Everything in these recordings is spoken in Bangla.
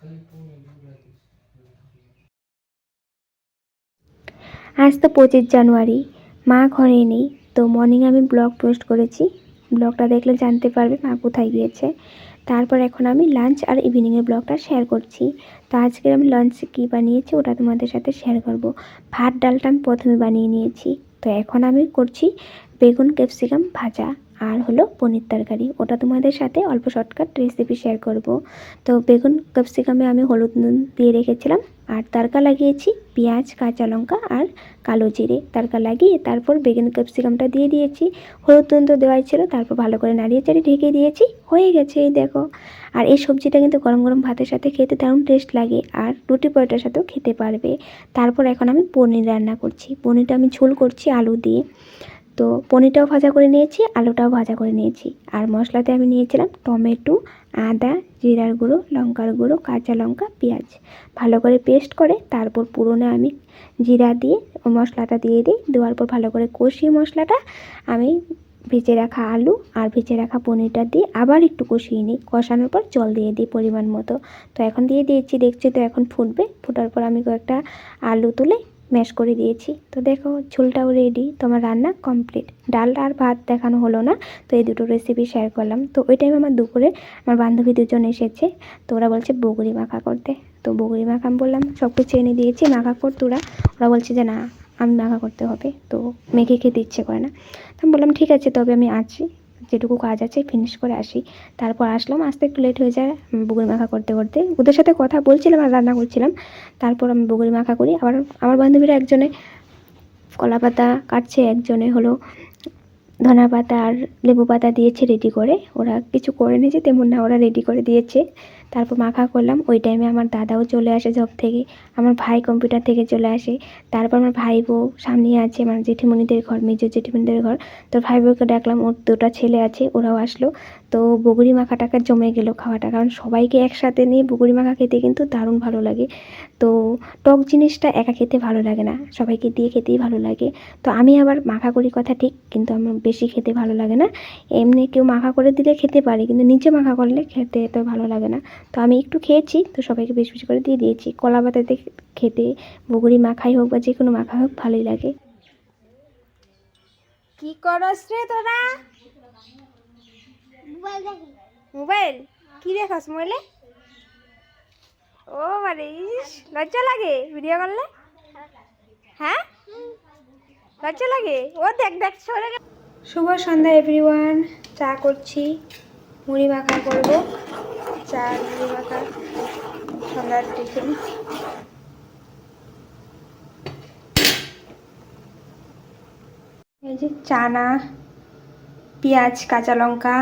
आज तो 25 জানুয়ারি, মা ঘরে নেই। তো মর্নিং আমি ব্লগ পোস্ট করেছি, ব্লগটা দেখলে জানতে পারবে মা কোথায় গিয়েছে। তারপর এখন আমি লাঞ্চ আর ইভিনিংয়ের ব্লগটা শেয়ার করছি। তো আজকে আমি লাঞ্চ কী বানিয়েছি ওটা তোমাদের সাথে শেয়ার করব। ভাত ডালটা আমি প্রথমে বানিয়ে নিয়েছি। তো এখন আমি করছি বেগুন ক্যাপসিকাম ভাজা আর হলো পনির তরকারি, ওটা তোমাদের সাথে অল্প শর্টকাট রেসিপি শেয়ার করব। তো বেগুন ক্যাপসিকামে আমি হলুদ নুন দিয়ে রেখেছিলাম আর তড়কা লাগিয়েছি পেঁয়াজ কাঁচা লঙ্কা আর কালো জিরে। তড়কা লাগিয়ে তারপর বেগুন ক্যাপসিকামটা দিয়ে দিয়েছি, হলুদ নুন তো দেওয়াই ছিল। তারপর ভালো করে নাড়িয়ে চাড়িয়ে ঢেকে দিয়েছি, হয়ে গেছে এই দেখো। আর এই সবজিটা কিন্তু গরম গরম ভাতের সাথে খেতে দারুণ টেস্ট লাগে আর রুটি পরোটার সাথেও খেতে পারবে। তারপর এখন আমি পনির রান্না করছি, পনিরটা আমি ঝোল করছি আলু দিয়ে। তো পনিরটাও ভাজা করে নিয়েছি, আলুটাও ভাজা করে নিয়েছি। আর মশলাতে আমি নিয়েছিলাম টমেটো, আদা, জিরার গুঁড়ো, লঙ্কার গুঁড়ো, কাঁচা লঙ্কা, পেঁয়াজ ভালো করে পেস্ট করে তারপর পুরোনো আমি জিরা দিয়ে মশলাটা দিয়ে দিই। দেওয়ার পর ভালো করে কষিয়ে মশলাটা আমি ভেজে রাখা আলু আর ভেজে রাখা পনিরটা দিয়ে আবার একটু কষিয়ে নিই। কষানোর পর জল দিয়ে দিই পরিমাণ মতো। তো এখন দিয়ে দিয়েছি, দেখছি তো এখন ফুটবে। ফোটার পর আমি কয়েকটা আলু তুলে ম্যাশ করে দিয়েছি। তো দেখো ঝোলটাও রেডি, তোমার রান্না কমপ্লিট। ডাল আর ভাত দেখানো হলো না, তো এই দুটো রেসিপি শেয়ার করলাম। তো ওই টাইমে আমার দুপুরে আমার বান্ধবী দুজন এসেছে, তো ওরা বলছে বগুড়ি মাখা করতে। তো বগুড়ি মাখা আমি বললাম সব কিছু এনে দিয়েছি, মাখা কর তোরা। ওরা বলছে যে না আমি মাখা করতে হবে, তো মেখে খেতে ইচ্ছে করে না। তো আমি বললাম ঠিক আছে, তবে আমি আছি, যেটুকু কাজ আছে ফিনিশ করে আসি। তারপর আসলাম, আসতে একটু লেট হয়ে যায় বগুড়ি মাখা করতে করতে। ওদের সাথে কথা বলছিলাম আর রান্না করছিলাম। তারপর আমি বগুড়ি মাখা করি। আবার আমার বান্ধবীরা একজনে কলা পাতা কাটছে, একজনে হলো ধনা পাতা আর লেবু পাতা দিয়েছে রেডি করে। ওরা কিছু করে নিয়েছে তেমন না, ওরা রেডি করে দিয়েছে। তারপর মাখা করলাম। ওই টাইমে আমার দাদাও চলে আসে জব থেকে, আমার ভাই কম্পিউটার থেকে চলে আসে। তারপর আমার ভাই বউ সামনে আছে, আমার জেঠিমণিদের ঘর, মেজর জেঠিমণিদের ঘর। তো ভাই বউকে ডাকলাম, ওর দুটো ছেলে আছে, ওরাও আসলো। তো বগুড়ি মাখাটাকে জমে গেল খাওয়াটা, কারণ সবাইকে একসাথে নিয়ে বগুড়ি মাখা খেতে কিন্তু দারুণ ভালো লাগে। তো টক জিনিসটা একা খেতে ভালো লাগে না, সবাইকে দিয়ে খেতেই ভালো লাগে। তো আমি আবার মাখা করি কথা ঠিক, কিন্তু আমার বেশি খেতে ভালো লাগে না। এমনি কেউ মাখা করে দিলে খেতে পারি, কিন্তু নিজে মাখা করলে খেতে তো ভালো লাগে না। তো আমি একটু খেয়েছি, তো সবাইকে বেশি বেশি করে দিয়ে দিয়েছি। কলা পাতাতে খেতে বগুড়ি মাখাই হোক বা যে কোনো মাখা হোক ভালোই লাগে। কি করস রে তোরা? মোবাইল কি দেখাস মোবাইলে? ও মানে লজ্জা লাগে ভিডিও করলে? হ্যাঁ লজ্জা লাগে? ও দেখ দেখ সরে। শুভ সন্ধ্যা এভরিওয়ান, চা করছি, মুড়ি মাখা করব। চা মুড়ি মাখা সন্ধ্যার টিফিন। এই যে চানা, পেঁয়াজ কাঁচা লঙ্কা,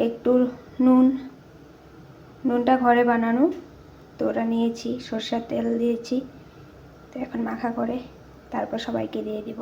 একটু নুনটা ঘরে বানানো, তো ওটা নিয়েছি, সরষের তেল দিয়েছি। তো এখন মাখা করে তারপর সবাইকে দিয়ে দিব।